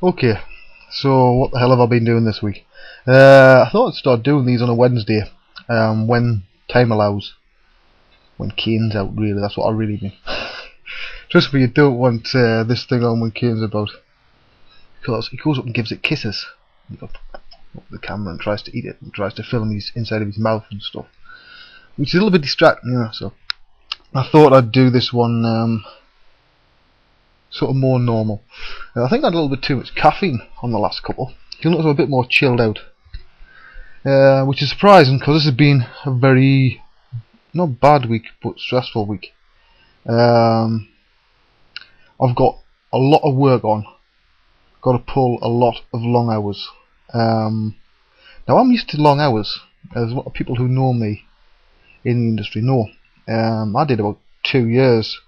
Okay, so what the hell have I been doing this week? I thought I'd start doing these on a Wednesday, when time allows. When Kane's out, really, that's what I really mean. Trust me, you don't want this thing on when Kane's about. Because he goes up and gives it kisses. Up the camera and tries to eat it, and tries to film his inside of his mouth and stuff. Which is a little bit distracting, so I thought I'd do this one sort of more normal. I think I had a little bit too much caffeine on the last couple. You'll notice I'm a bit more chilled out, which is surprising because this has been a very, not bad week, but stressful week. I've got a lot of work on. Got to pull a lot of long hours. Now I'm used to long hours, as a lot of people who know me in the industry know. I did about 2 years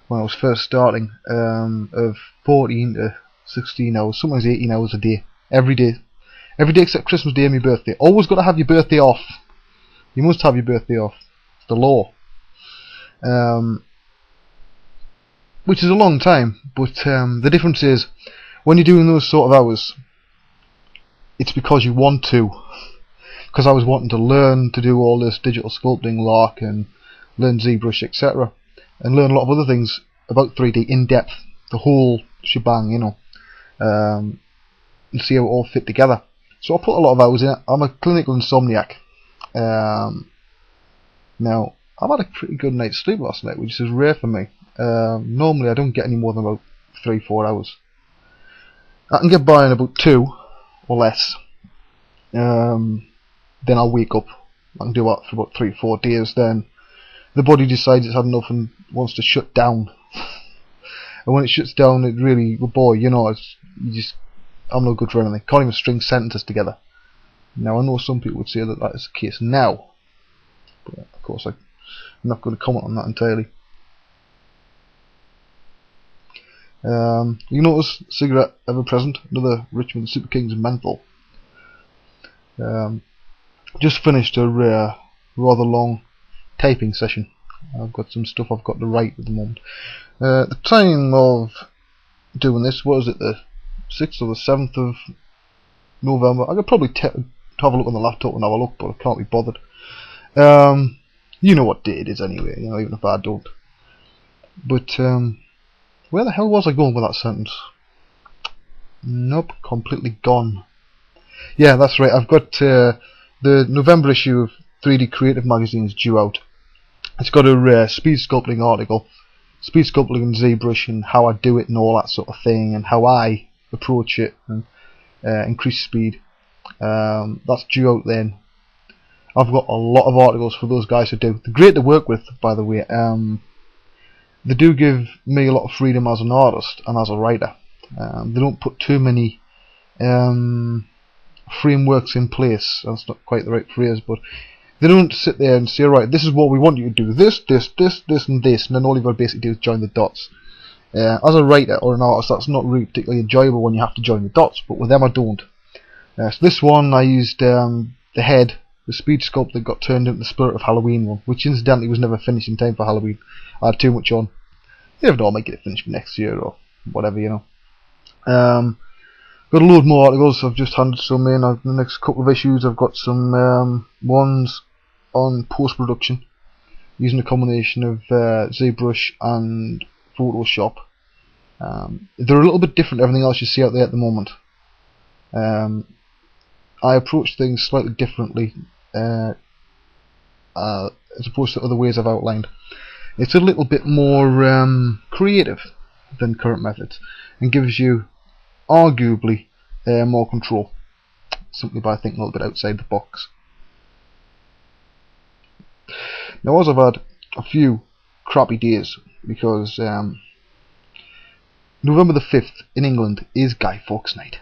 when I was first starting, of 14 to 16 hours, sometimes 18 hours a day, every day except Christmas Day and my birthday. Always got to have your birthday off. You must have your birthday off. It's the law. Which is a long time, but the difference is when you're doing those sort of hours, it's because you want to. Because I was wanting to learn to do all this digital sculpting lark and learn ZBrush, etc. and learn a lot of other things about 3D in depth, the whole shebang, and see how it all fit together. So I put a lot of hours in it. I'm a clinical insomniac. Now, I've had a pretty good night's sleep last night, which is rare for me. Normally I don't get any more than about 3-4 hours. I can get by in about 2 or less. Then I'll wake up. I can do that for about 3-4 days. Then the body decides it's had enough and wants to shut down. And when it shuts down, it really, well, boy, I'm no good for anything. Can't even string sentences together. Now I know some people would say that that is the case now, but of course I'm not going to comment on that entirely. You notice cigarette ever present, another Richmond Super Kings menthol. Just finished a rather long typing session. I've got some stuff I've got to write at the moment. The time of doing this, was it the 6th or the 7th of November? I could probably have a look on the laptop and have a look, but I can't be bothered. You know what day it is anyway, even if I don't. But where the hell was I going with that sentence? Nope, completely gone. Yeah, that's right, I've got the November issue of 3D Creative magazine is due out. It's got a speed sculpting article, speed sculpting in ZBrush and how I do it and all that sort of thing, and how I approach it and increase speed. That's due out then. I've got a lot of articles for those guys to do. They're great to work with, by the way. They do give me a lot of freedom as an artist and as a writer. They don't put too many frameworks in place. That's not quite the right phrase, but they don't sit there and say, right, this is what we want you to do, this, and this, and then all you've got to basically do is join the dots. As a writer or an artist, that's not really particularly enjoyable when you have to join the dots, but with them I don't. So this one I used the head, the speed sculpt that got turned into the Spirit of Halloween one, which incidentally was never finished in time for Halloween. I had too much on. You never know, I might get it finished next year or whatever, Got a load more articles. I've just handed some in. The next couple of issues I've got some ones on post-production using a combination of ZBrush and Photoshop. They're a little bit different to everything else you see out there at the moment. I approach things slightly differently as opposed to other ways I've outlined. It's a little bit more creative than current methods and gives you arguably more control, simply by thinking a little bit outside the box. Now, as I've had a few crappy days, because November the 5th in England is Guy Fawkes Night.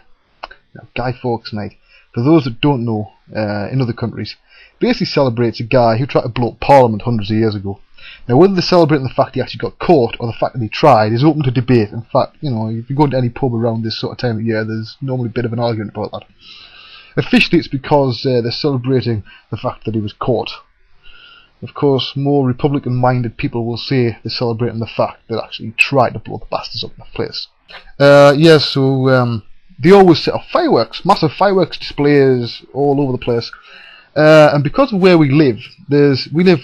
Now, Guy Fawkes Night, for those that don't know, in other countries, basically celebrates a guy who tried to blow up Parliament hundreds of years ago. Now, whether they're celebrating the fact he actually got caught or the fact that he tried is open to debate. In fact, if you go into any pub around this sort of time of year, there's normally a bit of an argument about that. Officially, it's because they're celebrating the fact that he was caught. Of course, more Republican-minded people will say they're celebrating the fact that actually tried to blow the bastards up in the place. So they always set off fireworks, massive fireworks displays all over the place. And because of where we live, we live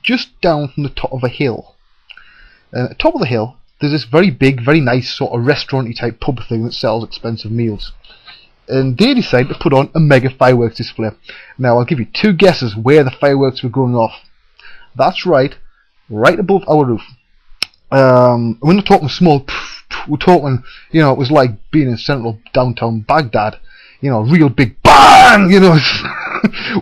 just down from the top of a hill. At the top of the hill, there's this very big, very nice sort of restaurant-y type pub thing that sells expensive meals. And they decided to put on a mega fireworks display. Now, I'll give you 2 guesses where the fireworks were going off. That's right above our roof. We're not talking small, we're talking, it was like being in central downtown Baghdad. Real big bang,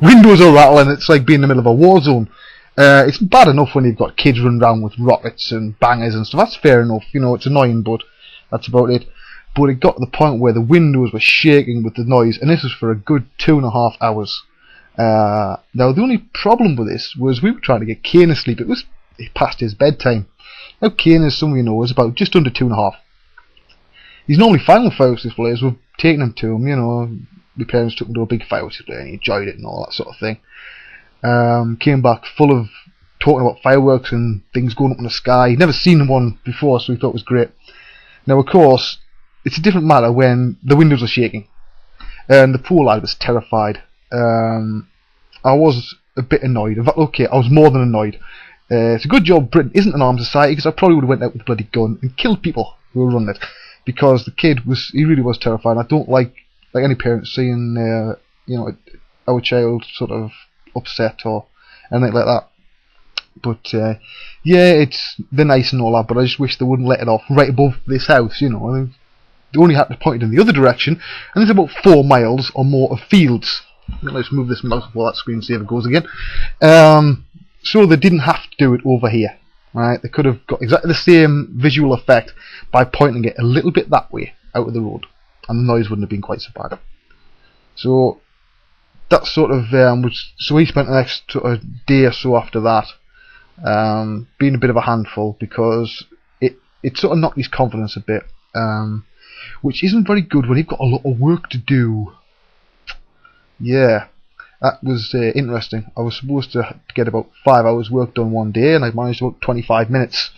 windows are rattling, it's like being in the middle of a war zone. It's bad enough when you've got kids running around with rockets and bangers and stuff, that's fair enough, it's annoying, but that's about it. But it got to the point where the windows were shaking with the noise, and this was for a good 2.5 hours. Now, the only problem with this was we were trying to get Kane to sleep. It was past his bedtime. Now, Kane, as some of you know, is about just under 2.5. He's normally fine with fireworks displays. We've taken him to him, my parents took him to a big fireworks display and he enjoyed it and all that sort of thing. Came back full of talking about fireworks and things going up in the sky. He'd never seen one before, so he thought it was great. Now, of course, it's a different matter when the windows are shaking. And the poor lad was terrified. I was a bit annoyed. In fact, okay, I was more than annoyed. It's a good job Britain isn't an armed society, because I probably would have went out with a bloody gun and killed people who were running it. Because the kid he really was terrified. I don't like any parent seeing our child sort of upset or anything like that. But yeah, they're nice and all that, but I just wish they wouldn't let it off right above this house. They only had to point it in the other direction, and there's about 4 miles or more of fields. Let's move this mouse before that screensaver goes again. So they didn't have to do it over here. Right? They could have got exactly the same visual effect by pointing it a little bit that way out of the road, and the noise wouldn't have been quite so bad. So that sort of so he spent the next sort of day or so after that being a bit of a handful, because it sort of knocked his confidence a bit, which isn't very good when you've got a lot of work to do. Yeah, that was interesting. I was supposed to get about 5 hours work done one day, and I managed about 25 minutes,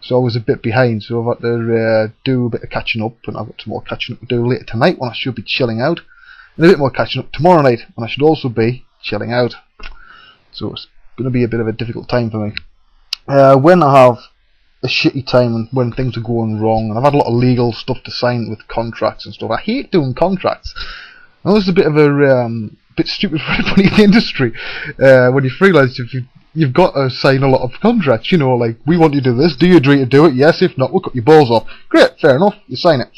so I was a bit behind. So I've had to do a bit of catching up, and I've got some more catching up to do later tonight when I should be chilling out, and a bit more catching up tomorrow night when I should also be chilling out. So it's going to be a bit of a difficult time for me. When I have a shitty time and when things are going wrong, and I've had a lot of legal stuff to sign with contracts and stuff. I hate doing contracts. I know it's a bit of a bit stupid for everybody in the industry. When you freelance, you've got to sign a lot of contracts. Like, we want you to do this. Do you agree to do it? Yes. If not, we'll cut your balls off. Great, fair enough. You sign it.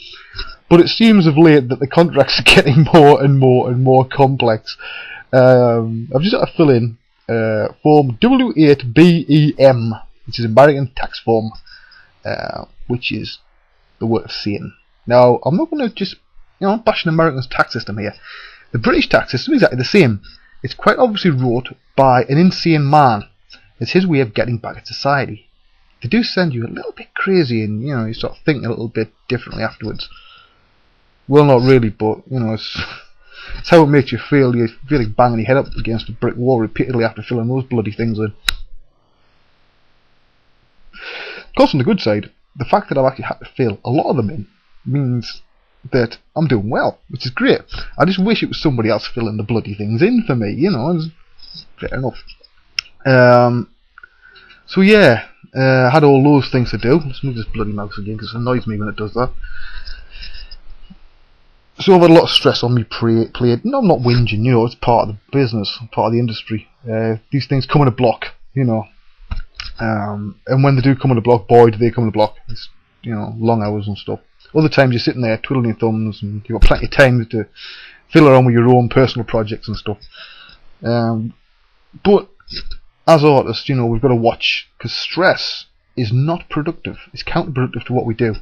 But it seems of late that the contracts are getting more and more and more complex. I've just got to fill in form W8BEM, which is American tax form, which is the work of Satan. Now, I'm not going to just bash an American tax system here. The British tax system is exactly the same. It's quite obviously wrote by an insane man. It's his way of getting back at society. They do send you a little bit crazy, and you start thinking a little bit differently afterwards. Well, not really, but it's how it makes you feel. You feel like banging your head up against a brick wall repeatedly after filling those bloody things in. Of course, on the good side, the fact that I've actually had to fill a lot of them in means that I'm doing well, which is great. I just wish it was somebody else filling the bloody things in for me, it's fair enough. So yeah, I had all those things to do. Let's move this bloody mouse again, because it annoys me when it does that. So I've had a lot of stress on me plate. No, I'm not whinging, it's part of the business, part of the industry. These things come in a block, and when they do come in a block, boy, do they come in a block. It's, long hours and stuff. Other times you're sitting there twiddling your thumbs, and you've got plenty of time to fiddle around with your own personal projects and stuff. But as artists, we've got to watch, because stress is not productive. It's counterproductive to what we do.